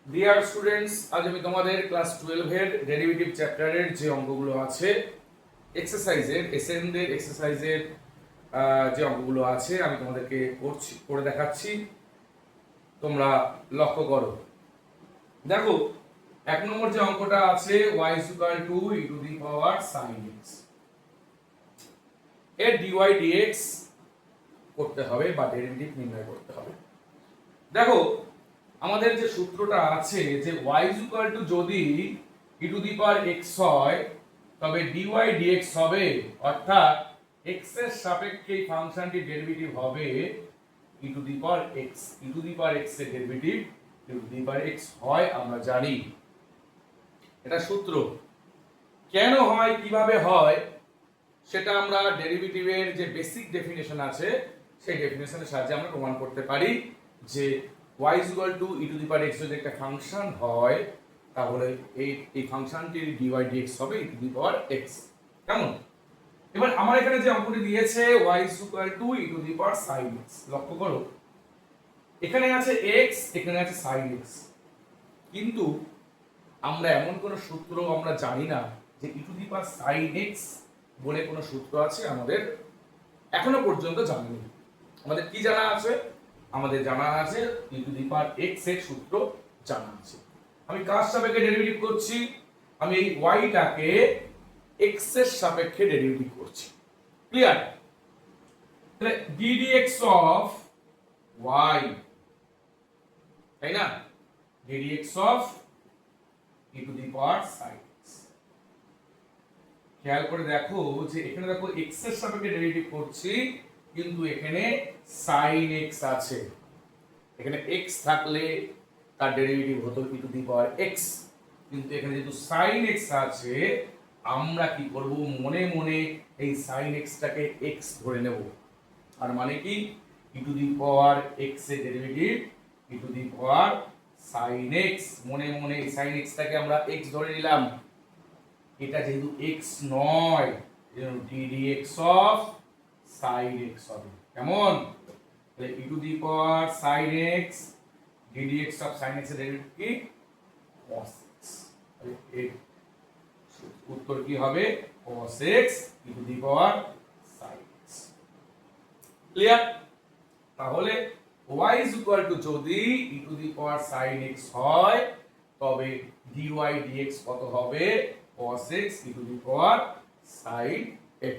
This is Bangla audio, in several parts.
ডিয়ার স্টুডেন্টস, আজ আমি তোমাদের ক্লাস 12 এর ডেরিভেটিভ চ্যাপ্টারের যে অঙ্কগুলো আছে এক্সারসাইজের এসএনদের এক্সারসাইজের যে অঙ্কগুলো আছে আমি তোমাদেরকে করে দেখাচ্ছি। তোমরা লক্ষ্য করো, দেখো 1 নম্বর যে অঙ্কটা আছে y = e two the power sin x, এর dy dx করতে হবে বা ডেরিভেটিভ নির্ণয় করতে হবে। দেখো আমাদের যে সূত্রটা আছে যে y যদি e two the power x হয় তবে dy dx হবে, অর্থাৎ x এর সাপেক্ষে এই ফাংশনটির ডেরিভেটিভ হবে e two the power x। e two the power x এর derivative e two the power x হয়, আমরা জানি এটা সূত্র। কেন হয়, কিভাবে হয়, সেটা আমরা ডেরিভেটিভের যে বেসিক ডেফিনেশন আছে সেই ডেফিনেশনের সাহায্যে আমরা প্রমাণ করতে পারি যে y = e two the power x যদি একটা ফাংশন হয় তাহলে এই ফাংশনটির dy dx হবে e two the power x। কেমন? এবার আমার এখানে যে অঙ্কটি দিয়েছে y = e two the power sin x, লক্ষ্য করো এখানে আছে x, এখানে আছে sin x, কিন্তু আমরা এমন কোন সূত্র আমরা জানি না যে e two the power sin x বলে কোন সূত্র আছে, আমাদের এখনো পর্যন্ত জানা নেই। আমাদের কি জানা আছে? আমাদের জানা আছে e two the power x এর সূত্র জানা আছে। আমি কার সাপেক্ষে ডেরিভেটিভ করছি? আমি এই y টাকে x এর সাপেক্ষে ডেরিভেটিভ করছি। ক্লিয়ার? তাহলে ddx অফ y, তাই না, ddx of e two the power sin x। খেয়াল করে দেখো যে এখানে দেখো x এর সাপেক্ষে ডেরিভেটিভ করছি কিন্তু এখানে sin x আছে। এখানে x থাকলে তার ডেরিভেটিভ হতো e two the power x, কিন্তু এখানে যেহেতু sin x আছে আমরা কি করব, মনে মনে এই sin x টাকে x ধরে নেব। আর মানে কি, e two the power x এর derivative e two the power sin x, মনে মনে sin x টাকে আমরা x ধরে নিলাম। এটা যেহেতু x নয় এজন্য ddx অফ sin x হবে। কেমন? তাহলে e two the power sin x ddx of sin x এর ডেরিভেটিভ কি? cos x। তাহলে এর উত্তর কি হবে? cos x e two the power sin x। Clear? তাহলে y যদি e two the power sin x হয় তবে dy dx কত হবে? cos x e two the power sin x।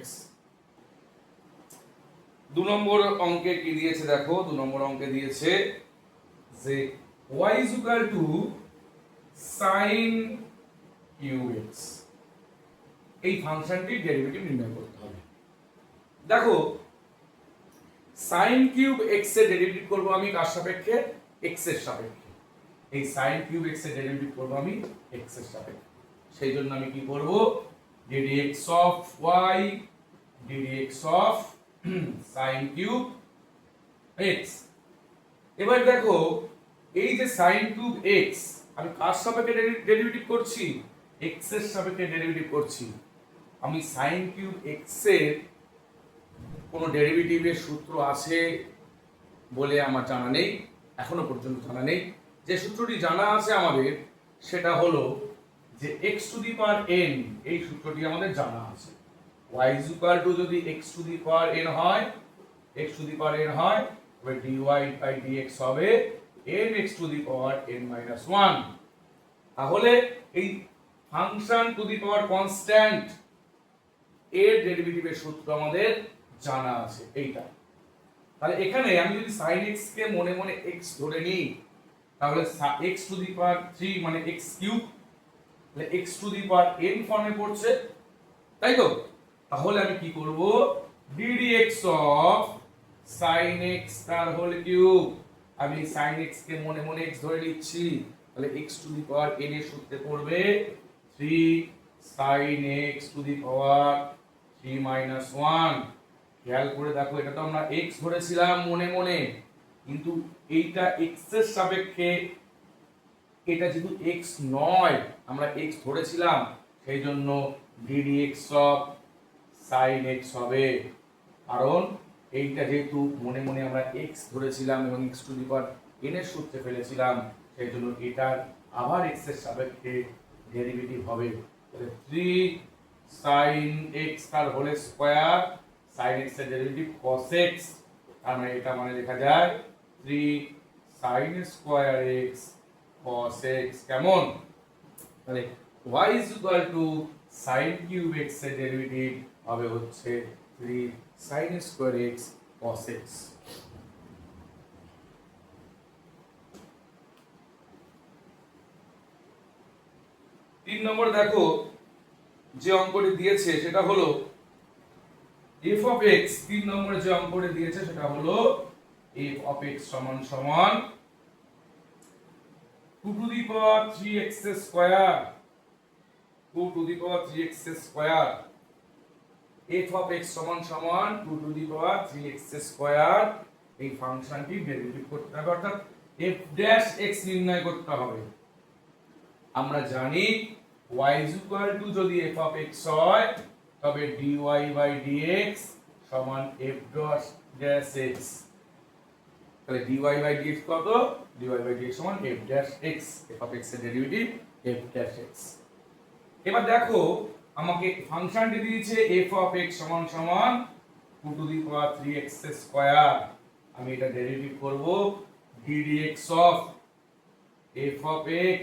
2 নম্বর অঙ্কে কি দিয়েছে দেখো, 2 নম্বর অঙ্কে দিয়েছে যে y sin cube x, এই ফাংশনটির ডেরিভেটিভ নির্ণয় করতে হবে। দেখো sin cube x এর ডেরিভেটিভ করব আমি কার সাপেক্ষে? x এর সাপেক্ষে। এই sin cube x এর ডেরিভেটিভ করব আমি x এর সাপেক্ষে। সেই জন্য আমি কি করব, ddx of y ddx of sin cube x। এবার দেখো এই যে sin cube x আমি কার সাপেক্ষে ডেরিভেটিভ করছি? x এর সাপেক্ষে ডেরিভেটিভ করছি। আমি sin cube x এর কোন ডেরিভেটিভের সূত্র আছে বলে আমার জানা নেই, এখনো পর্যন্ত জানা নেই। যে সূত্রটি জানা আছে আমাদের সেটা হলো যে x two the power n, এই সূত্রটি আমাদের জানা আছে। y যদি x two the power n হয়, x two the power n হয় তবে dy বাই dx হবে nx two the power n minus 1। তাহলে এই function to the power constant এর ডেরিভেটিভের সূত্র আমাদের জানা আছে এইটা। তাহলে এখানে আমি যদি sin x কে মনে মনে x ধরে নিই তাহলে x টু দি পাওয়ার 3 মানে x কিউব, তাহলে x two the power n ফর্মে পড়ছে, তাই তো? তাহলে আমি কি করব, ddx অফ sin x তার হোল কিউব, আমি sin x কে মনে মনে x ধরে নিচ্ছি, তাহলে x two the power n এর সূত্রে পড়বে 3 sin x two the power 3 minus 1। খেয়াল করে দেখো এটা তো আমরা x ধরেছিলাম মনে মনে, কিন্তু এইটা x এর সাপেক্ষে, এটা যেহেতু x নয় আমরা x ধরেছিলাম সেই জন্য ddx অফ sin x হবে, কারণ এইটা যেহেতু মনে মনে আমরা x ধরেছিলাম এবং x two the power n এর সূত্রে ফেলেছিলাম, সেই জন্য এটার আবার x এর সাপেক্ষে ডেরিভেটিভ হবে। তাহলে 3 sin x তার হোল স্কয়ার, sin x এর ডেরিভেটিভ cos x, তার মানে এটা মানে লেখা যায় 3 sin square x cos x। কেমন? তাহলে y is equal to sin cube x এর ডেরিভেটিভ হবে হচ্ছে 3 sin square x cos x। তিন নম্বর দেখো যে অঙ্কটি দিয়েছে সেটা হলো f of x। 3 নম্বরে যে অঙ্কটি দিয়েছে সেটা হলো f of x সমান সমান 2 to the power 3x square, 2 to the power 3x square। f of x সমান সমান 2 to the power 3x square। এই ফাংশনটি ডেরিভেটিভ করতে হবে, অর্থাৎ f ড্যাশ x নির্ণয় করতে হবে। আমরা জানি y is equal to যদি f of x হয় তবে dy by dx সমান f ড্যাশ x। তাহলে dy by dx কত? dy by dx সমান f dash x, f of x এর ডেরিভেটিভ f ড্যাশ x। এবার দেখো আমাকে ফাংশনটি দিয়েছে f of x সমান সমান 2 to the power 3x square. আমি এটা ডেরিভেটিভ করব ddx of f of x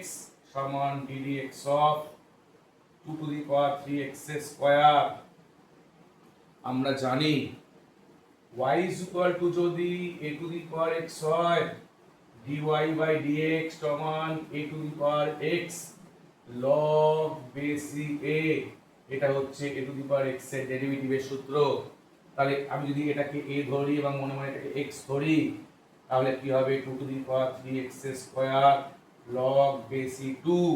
সমান ddx of 2 to the power 3x square. আমরা জানি y is equal to যদি a to the power x হয় dy by dx সমান a to the power x log basic a, এটা হচ্ছে a to the power x এর ডেরিভেটিভের সূত্র। তাহলে আমি যদি এটাকে a ধরি এবং মনে মনে এটাকে x ধরি তাহলে কি হবে 2 to the power 3x square log basic 2।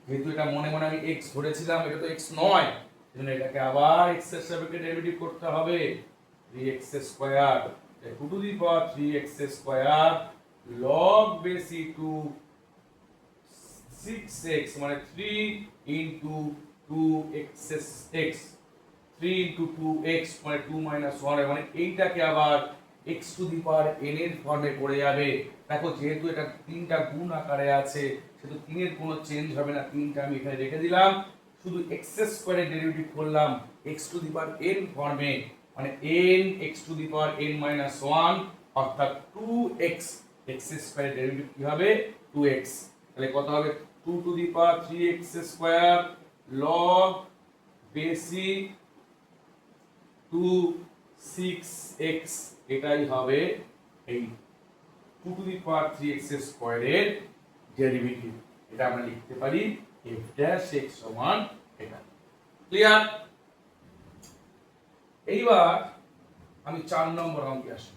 যেহেতু এটা মনে মনে আমি x ধরেছিলাম, এটা তো x নয়, সেজন্য এটাকে আবার x এর সাপেক্ষে ডেরিভেটিভ করতে হবে 3x square. 2 to the power 3x square log basic 2 6x মানে 3 into 2x x, 3 into 2x মানে 2 minus 1, মানে এইটাকে আবার x to the power n এর ফর্মে পড়ে যাবে। দেখো যেহেতু এটা তিনটা গুণ আকারে আছে সেহেতু 3 এর কোনো চেঞ্জ হবে না, 3টা আমি এখানে রেখে দিলাম, শুধু x স্কয়ারের ডেরিভেটিভ করলাম x to the power n ফর্মে, মানে n x to the power n minus 1 অর্থাৎ 2x, x স্কয়ারের ডেরিভেটিভ কি হবে 2x। তাহলে কত হবে 2 to the power 3x square log basic 2 6x, এটাই হবে এই 2 to the power 3x স্কয়ারের ডেরিভেটিভ। এটা আমরা লিখতে পারি f ড্যাশ x সমান এটা। ক্লিয়ার? এইবার আমি 4 নম্বর অঙ্কে আসি।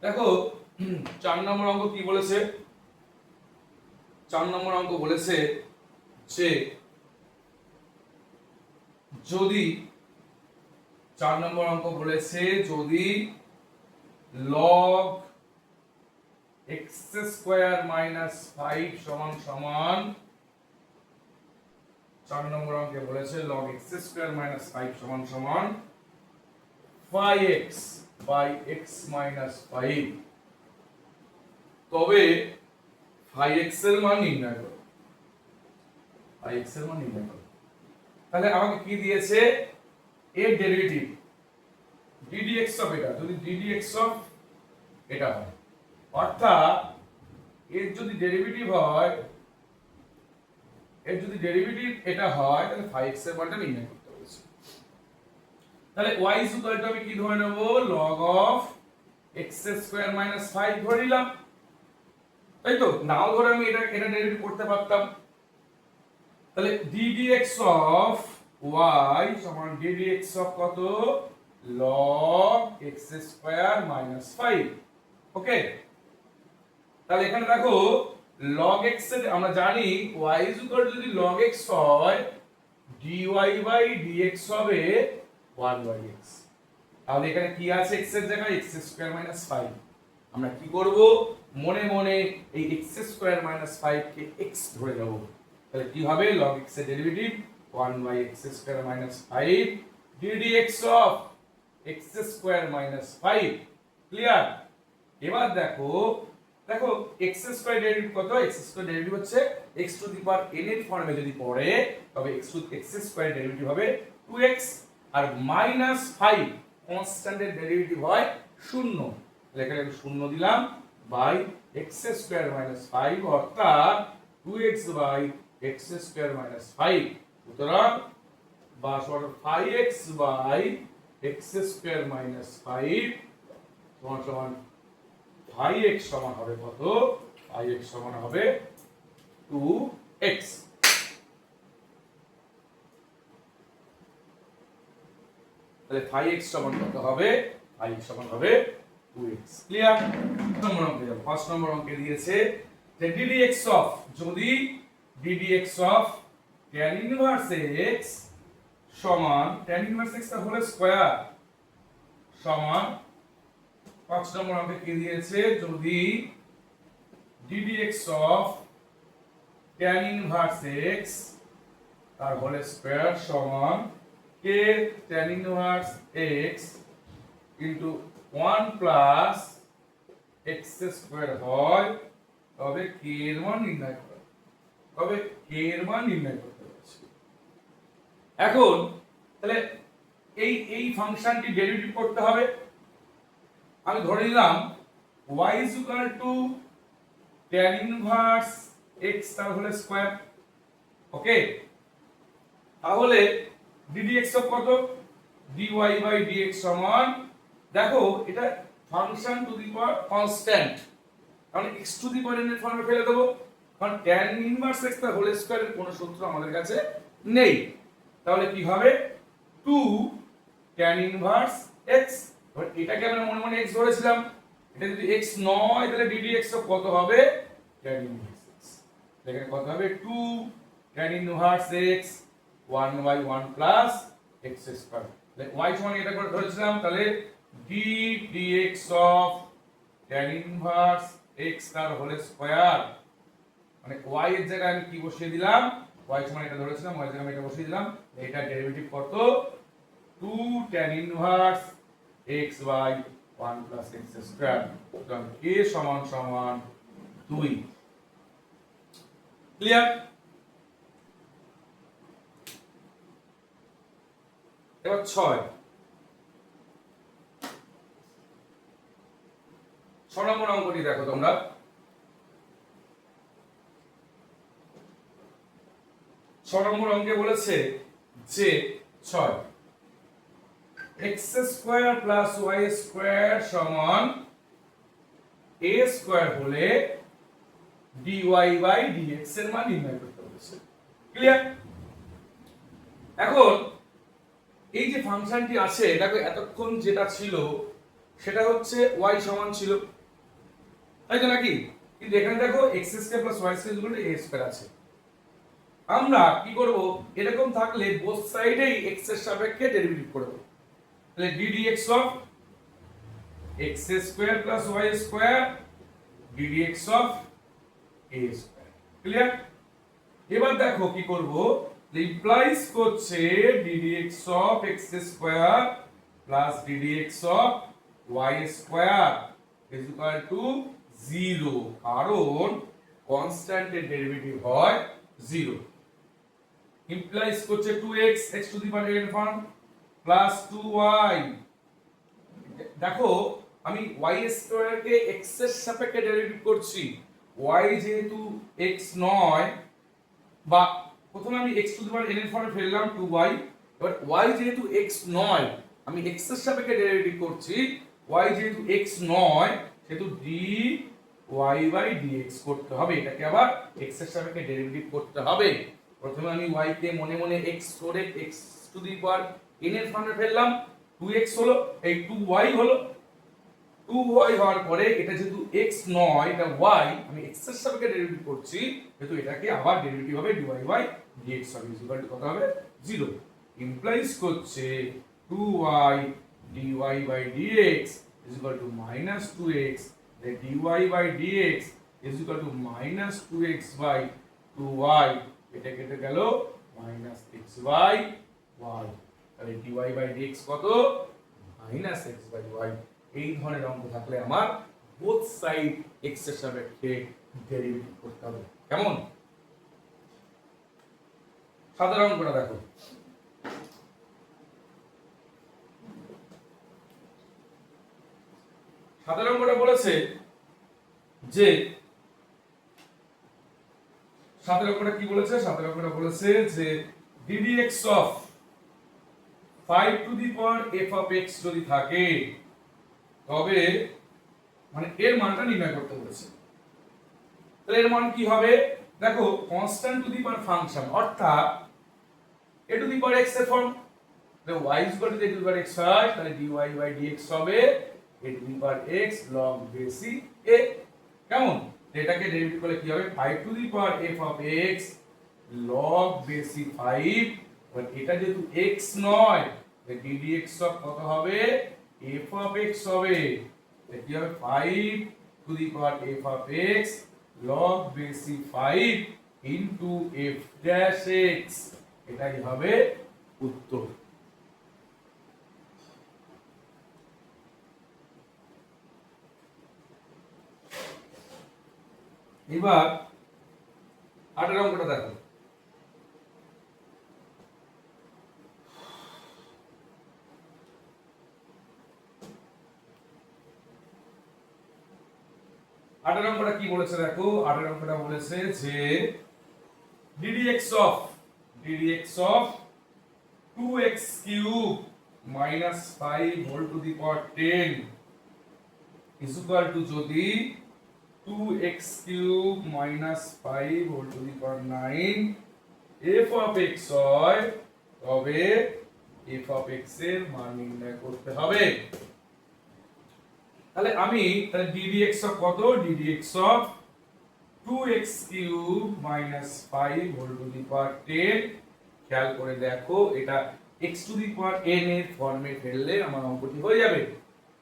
দেখো 4 নম্বর অঙ্ক কি বলেছে? 4 নম্বর অঙ্ক বলেছে যে যদি 4 নম্বর অঙ্ক বলেছে যদি log x স্কয়ার মাইনাস 5 সমান সমান, 4 নম্বর অঙ্কে বলেছে log x স্কয়ার মাইনাস 5 সমান সমান 5x by x minus 5, তবে 5x এর মান নির্ণয় করো। 5x এর মান নির্ণয় করো। তাহলে আমাকে কি দিয়েছে? এর ডেরিভেটিভ ddx অফ এটা, যদি ddx অফ এটা হয়, অর্থাৎ এর যদি ডেরিভেটিভ হয়, এর যদি ডেরিভেটিভ এটা হয় তাহলে 5x এর মানটা নির্ণয় করতে বলেছে। তাহলে y is equal to আমি কি ধরে নেব log of x square minus 5 ধরে নিলাম, তাই তো? নাও ধরে আমি এটা ডেরিভেটিভ করতে পারতাম। তাহলে ddx of y সমান ddx of কত log x স্কয়ার মাইনাস 5। ওকে, তাহলে এখানে দেখো log x এর আমরা জানি y is equal to যদি log x হয় dy by dx হবে 1 by x। তাহলে এখানে কি আছে x এর জায়গায় x স্কয়ার মাইনাস 5। আমরা কি করব মনে মনে এই x স্কয়ার মাইনাস 5 কে x ধরে নেব। তাহলে কি হবে log x এর derivative 1 by x square minus 5 ddx of x square minus 5। Clear? এবার দেখো দেখো x স্কয়ার ডেরিভেটিভ কত? x স্কয়ার ডেরিভেটিভ হচ্ছে x two the power n এর ফর্মে যদি পড়ে তবে x স্কয়ার ডেরিভেটিভ হবে 2x আর -5 কনস্ট্যান্টের ডেরিভেটিভ হয় 0। তাহলে এখানে আমি 0 দিলাম বাই x স্কয়ার - 5 অর্থাৎ 2x বাই x স্কয়ার - 5 সুতরাং বা সমান 5x বাই x স্কয়ার - 5 সমান 5x সমান হবে কত? 5x সমান হবে 2x। তাহলে 5x সমান কত হবে? 5x সমান হবে 2x। ক্লিয়ার? নম্বর অঙ্কে যাব। 5 নম্বর অঙ্কে দিয়েছে যে ddx অফ, যদি ddx of tan inverse x সমান tan ইনভার্স x টা হোল স্কয়ার সমান 5 নম্বর অঙ্কে কি দিয়েছে? যদি ddx of tan inverse x তার হোল স্কয়ার সমান k tan inverse x into 1 plus x square হয় তবে k এর মান নির্ণয় করতে হবে। তবে k এর মান নির্ণয় করতে হবে। এখন তাহলে এই ফাংশনটি ডেরিভেটিভ করতে হবে। আমি ধরে নিলাম y is equal to tan inverse x তার হোল স্কয়ার। ওকে, তাহলে ddx অফ কত? dy বাই dx সমান, দেখো এটা function to the power constant, কারণ x two the power n এর ফর্মে ফেলে দেব, কারণ tan ইনভার্স x তার হোল স্কয়ারের কোনো সূত্র আমাদের কাছে নেই। তাহলে কি হবে? 2 tan ইনভার্স x। এবার এটাকে আমরা মনে মনে x ধরেছিলাম, এটা যদি x নয় তাহলে ddx অফ কত হবে? tan inverse x। এখানে কত হবে? 2 tan inverse x 1 by 1 plus x square. তাহলে y সমান এটা করে ধরেছিলাম, তাহলে d dx of tan inverse x তার হোল স্কয়ার, মানে y এর জায়গায় আমি কি বসিয়ে দিলাম? y সমান এটা ধরেছিলাম, y এর জায়গায় আমি এটা বসিয়ে দিলাম। এটা ডেরিভেটিভ কত? 2 tan inverse x by 1 plus x square. সুতরাং k সমান সমান 2। ক্লিয়ার? এবার 6 নম্বর অঙ্কটি দেখো তোমরা। 6 নম্বর অঙ্কে বলেছে যে 6 x square plus y square সমান a স্কয়ার হলে dy বাই dx এর মান নির্ণয় করতে বলেছে। ক্লিয়ার? এখন এই যে ফাংশনটি আছে, দেখো এতক্ষণ যেটা ছিল সেটা হচ্ছে y সমান ছিল, তাই তো নাকি? কিন্তু এখানে দেখো x square plus y square equal to a square আছে। আমরা কি করব? এরকম থাকলে বোথ সাইডেই x এর সাপেক্ষে ডেরিভেটিভ করব। তাহলে ddx of x square plus y square ddx of a square. Clear? এবার দেখো কি করব, ইমপ্লাইজ করছে ddx of x square plus ddx of y square is equal two 0, কারণ কনস্ট্যান্টের ডেরিভেটিভ হয় 0। ইমপ্লাইজ করছে 2x x two the power n form plus 2y। দেখো আমি y স্কয়ার কে x এর সাপেক্ষে ডেরিভেটিভ করছি, y যেহেতু x নয়, বা প্রথমে আমি x two the power n এর ফর্মে ফেললাম 2y, এবার y যেহেতু x নয় আমি x এর সাপেক্ষে ডেরিভেটিভ করছি, y যেহেতু x নয় সেহেতু dy বাই dx করতে হবে। এটাকে আবার x এর সাপেক্ষে ডেরিভেটিভ করতে হবে। প্রথমে আমি y কে মনে মনে x করে x two the power n এর ফর্মে ফেললাম, 2x হলো, এই 2y হলো। 2y হওয়ার পরে এটা যেহেতু x নয় এটা y, আমি x এর সাপেক্ষে ডেরিভেটিভ করছি, যেহেতু এটাকে আবার ডেরিভেটিভ হবে dy বাই dx হবে ইকুয়াল টু কত হবে? 0। ইমপ্লাইজ করছে 2y dy by dx is equal to -2x, dy by dx is equal to -2x by 2y, এটা কেটে গেল -x বাই y। তাহলে dy বাই dx কত? -x by y। এই ধরনের অঙ্ক থাকলে আমার বোথ সাইড x এর সাপেক্ষে ডেরিভেটিভ করতে হবে। কেমন? সাধারণ অঙ্কটা দেখো, সাধারণ অঙ্কটা বলেছে যে সাধারণ অঙ্কটা কি বলেছে? সাধারণ অঙ্কটা বলেছে যে ddx of 5 two the power f of x যদি থাকে তবে মানে এর মানটা নির্ণয় করতে বলেছে। তাহলে এর মান কি হবে? দেখো constant to the power function অর্থাৎ a two the power x এর ফর্ম, তাহলে y is equal to a to the power x হয়, তাহলে dy by dx হবে a to the power x log base a। কেমন? এটাকে ডেরিভেটিভ করলে কি হবে? 5 two the power f of x log base 5, এবার এটা যেহেতু x নয় তাহলে ddx of কত হবে? f of x হবে। তাহলে কি হবে? 5 two the power f of x log base 5 into f dash x, এটাই হবে উত্তর। এবার 8 অঙ্কটা দেখো, 8 অঙ্কটা কি বলেছে দেখো, 8 অঙ্কটা বলেছে যে ddx of 2x cube minus 5 whole to the power 10 is equal to যদি 2x cube minus 5 whole to the power 9 f of x হয় তবে f of x এর মান নির্ণয় করতে হবে। তাহলে আমি তাহলে ddx of কত? ddx of 2x cube minus 5 whole to the power 10, খেয়াল করে দেখো এটা x to the power n এর ফর্মে ফেললে আমার অঙ্কটি হয়ে যাবে,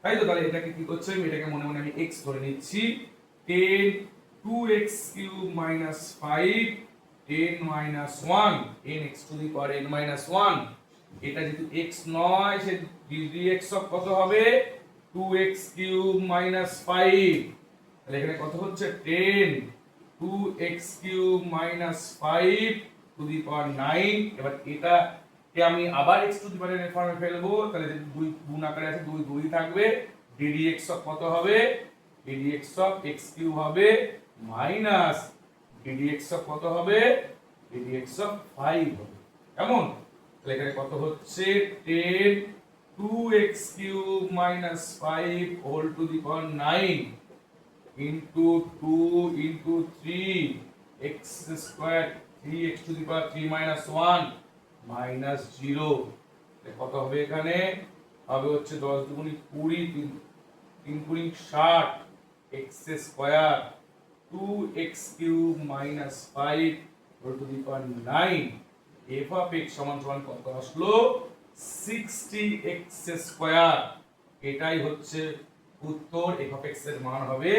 তাই তো? তাহলে এটাকে কি করছে? এটাকে মনে মনে আমি x ধরে নিচ্ছি, 10 2x cube minus 5 10 minus 1 n x to the power n minus 1, এটা যেহেতু x নয় সে ddx of কত হবে? 2x cube minus 5, তাহলে এখানে কত হচ্ছে? 10 2x cube minus 5 to the power 9, এবার এটাকে আমি আবার x to the power n এর ফর্মে ফেলবো, তাহলে যদি 2 গুণ আকারে আছে 2 2 থাকবে, ddx of কত হবে? ddx of x cube হবে মাইনাস ddx of কত হবে? ddx of 5 হবে। কেমন? তাহলে এখানে কত হচ্ছে? 10 2x cube minus 5 whole to the power 9 into 2 into 3 x square 3x to the power 3 minus 1 minus 0, কত হবে? এখানে হবে হচ্ছে 10 দুগুণী 20 3 গুণী 60 x square 2x cube minus 5 whole to the power 9 f of x সমান সমান কত আসলো? 60x স্কয়ার, এটাই হচ্ছে উত্তর। f of x এর মান হবে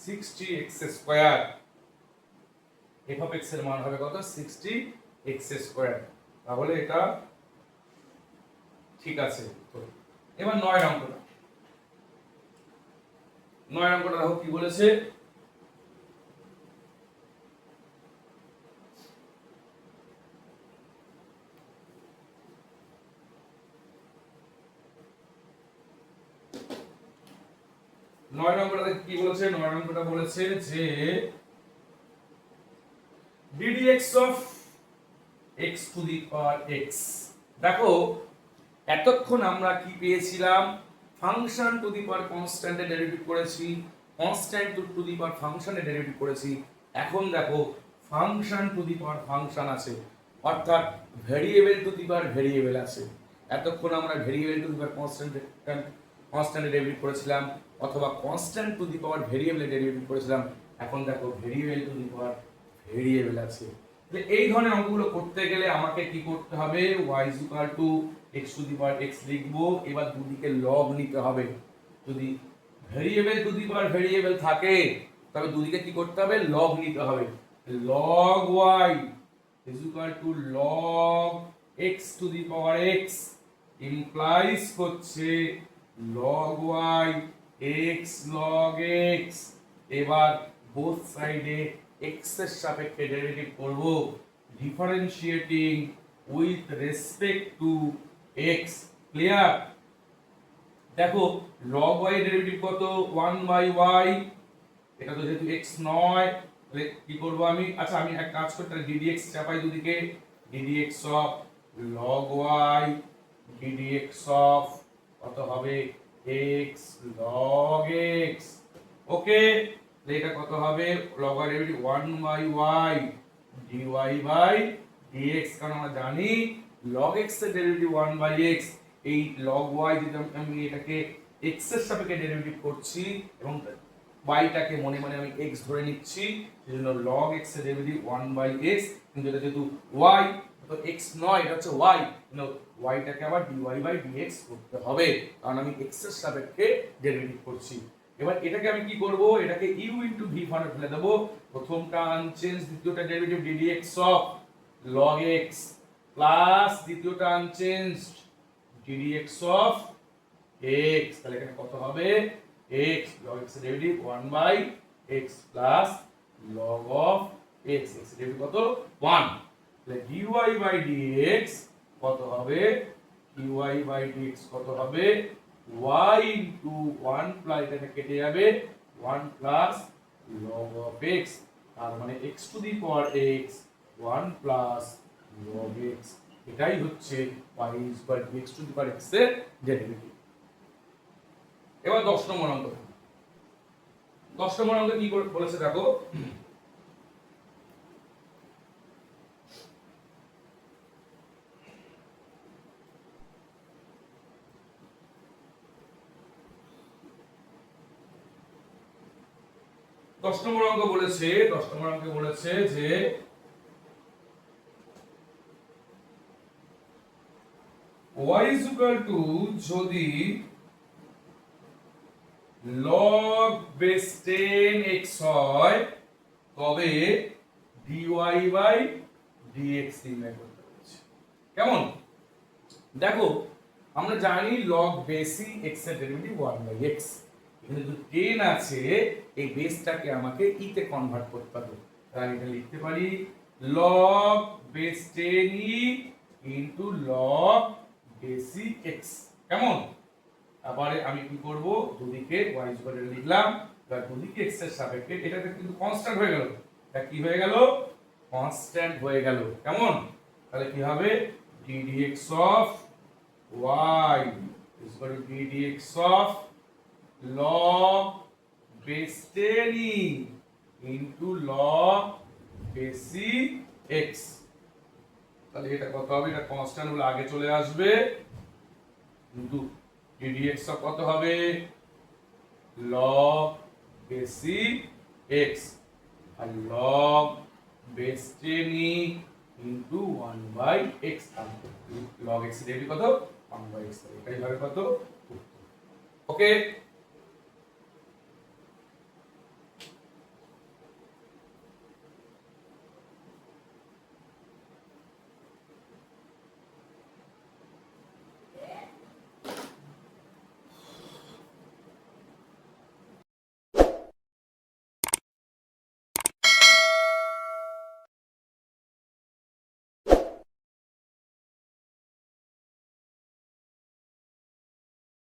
60x square, f of x এর মান হবে কত? 60x square. তাহলে এটা ঠিক আছে। এবার 9 অঙ্কটা, 9 অঙ্কটা দেখো কি বলেছে? নয় নম্বরটা কি বলেছে? 9 নম্বরটা বলেছে যে ddx of x to the power x। দেখো এতক্ষণ আমরা কি পেয়েছিলাম? ফাংশন টু দি পাওয়ার কনস্ট্যান্টের ডেরিভেটিভ করেছি, কনস্ট্যান্ট টু দি পাওয়ার ফাংশনের ডেরিভেটিভ করেছি। এখন দেখো function to the power function আছে, অর্থাৎ variable to the power variable আছে। এতক্ষণ আমরা ভেরিয়েবল টু দি পাওয়ার কনস্ট্যান্টের ডেরিভেটিভ করেছিলাম অথবা কনস্ট্যান্ট টু দি পাওয়ার ভেরিয়েবলের ডেরিভেটিভ করেছিলাম। এখন দেখো variable to the power variable আছে। তাহলে এই ধরনের অঙ্কগুলো করতে গেলে আমাকে কি করতে হবে? y x two the power x লিখবো, এবার দুদিকে লগ নিতে হবে। যদি variable to the power variable থাকে তবে দুদিকে কি করতে হবে? লগ নিতে হবে। log y log x two the power x implies হচ্ছে log y x log x। এবার বোথ সাইডে x এর সাপেক্ষে ডেরিভেটিভ করব, differentiating with respect to x। Clear? দেখো log y এর ডেরিভেটিভ কত? 1/y। এটা তো যেহেতু x নয়, তাহলে কি করব আমি? আচ্ছা আমি এক কাজ করি, তাহলে ddx চাপাই দুদিকে, ddx of log y ddx of কত হবে? x log x। ওকে, তাহলে এটা কত হবে? log y derivative 1/y dy by dx, কারণ আমরা জানি log x এর ডেরিভেটিভ 1/x। এই log y যদি আমি এটাকে x এর সাপেক্ষে ডেরিভেটিভ করছি এবং y টাকে মনে মনে আমি x ধরে নিচ্ছি, সেজন্য log x এর ডেরিভেটিভ 1/x, কিন্তু এটা যেহেতু y তো x নয়, এটা হচ্ছে y, কিন্তু y টাকে আবার dy বাই dx করতে হবে, কারণ আমি x এর সাপেক্ষে ডেরিভেটিভ করছি। এবার এটাকে আমি কি করব? এটাকে u ইনটু v ফর্মে ফেলে দেব। প্রথমটা আনচেঞ্জ, দ্বিতীয়টা derivative ddx of log x plus দ্বিতীয়টা আনচেঞ্জড ddx অফ x। তাহলে এখানে কত হবে? x log x এর derivative 1/x plus log of x, x এর ডেরিভেটিভ কত? 1। তাহলে dy বাই dx কত হবে? dy বাই dx কত হবে? y ইনটু 1 প্লাস এটা কেটে যাবে 1 প্লাস log of x, তার মানে x two the power x 1 plus log x। এটাই হচ্ছে y equal to x two the power x এর ডেরিভেটিভ। এবার 10 নম্বর অঙ্ক। 10 নম্বর অঙ্কে কি বলেছে দেখো, দশ নম্বর অঙ্কে বলেছে যে y is equal to, যদি log base 10x হয় তবে dy বাই dx নির্ণয় করতে বলেছে। কেমন? দেখো আমরা জানি log বেসি x এর ডেরিভেটিভ 1/x, এখানে যদি 10 আছে এই বেসটাকে আমাকে ই তে কনভার্ট করতে হবে, তাই এটা লিখতে পারি log base 10e into log বেসি x। কেমন? তারপরে আমি কি করব? দুদিকে y ইকুয়াল টু লিখলাম, তার দুদিকে x এর সাপেক্ষে এটাকে কিন্তু কনস্ট্যান্ট হয়ে গেল। এটা কি হয়ে গেল? কনস্ট্যান্ট হয়ে গেল। কেমন? তাহলে কি হবে? ddx of y is equal to ddx of log base 10e into log base x। তাহলে এটা কত হবে? এটা কনস্ট্যান্ট হলে আগে চলে আসবে, কিন্তু ddx অফ কত হবে? log base x আর log base 10e into 1/x, log x এর ডেরিভেটিভ কত? 1/x। এটাই হবে কত? ওকে।